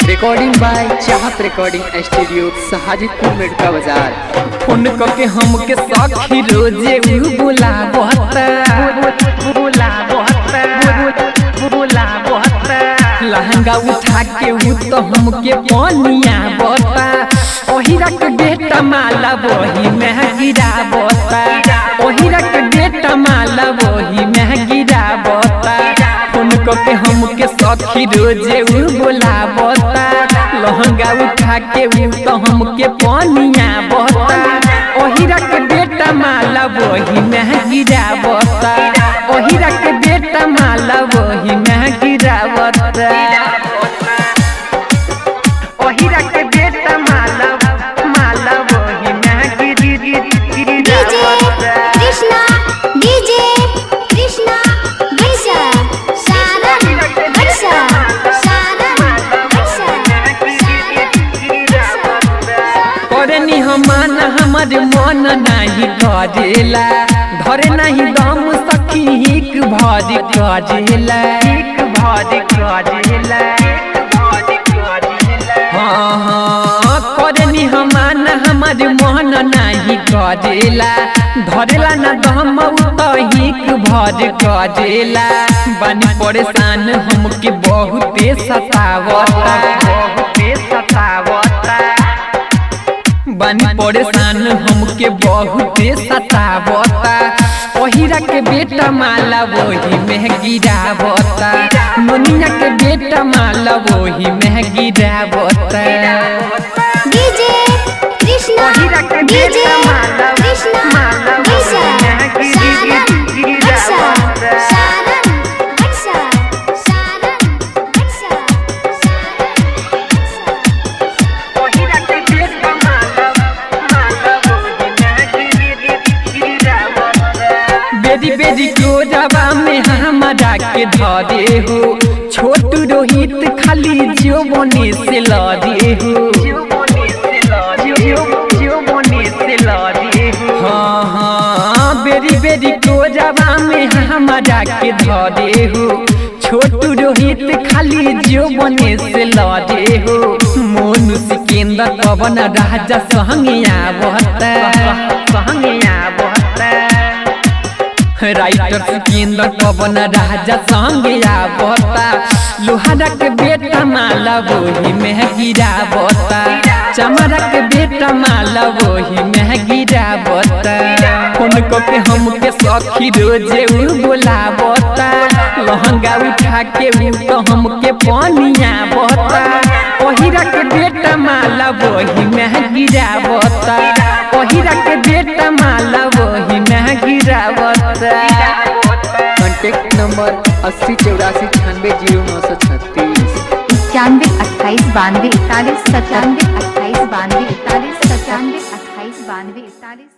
Recording by चाहत recording studio Sajidpur medical बाजार। Phone करके हमके सखी रोजे लहंगा उठा के तो हमके पनिया बता ओहिरा के बेटा माला वही में गिरा बता ओहिरा के बेटा माला वही में गिरा बता फोन करके हमके सखी रोजे बोलावता लहंगा उठा के तो हमके पनिया बता ओहिरा के बेटा माला वही में गिरावता ओहिरा के बेटा माला वही में गिरावता ओहिरा के बेटा माला वही में गिरावता। डीजे कृष्णा वर्षा सारन वर्षा करनी हमान हमार मन नहीं करेला धरे नहीं दम सखी हिक भर करेला हाँ करनी हमान हमार मन नहीं करेला धरेला न दम तो हिक भर करेला बनी परेशान हमके बहुते सतावता बनी परेशान हमके बहुते सतावता ओहिरा के बेटा माला वही में गिरावता नोनिया के बेटा माला वही में गिरावता। डीजे कृष्णा डीजे कृष्णा वर्षा बेरी बेरी क्रोजवा में हमारा के धरे हो छोटू रोहित खाली जो बने से लड़े हो हाँ हाँ बेरी बेरी क्रोजवा में हमारा के धरे हो छोटू रोहित खाली जो बने से लड़े हो मोनू सिकंदर पवन राजा संगे आवता राइटर सिकंदर पवन राजा संगे आवता लोहारा के बेटा माला वही में गिरावता चमरा के बेटा माला वही में गिरावता फोन करके हमके सखी रोजे बोलावता लहंगा उठा के तो हमके पनिया बता ओहिरा के बेटा माला वही में गिरावता ओहिरा के बेटा माला वही में गिरावता। Contact number 8084960936 91 28 92 41 97 28 92 41 97 28 92 41।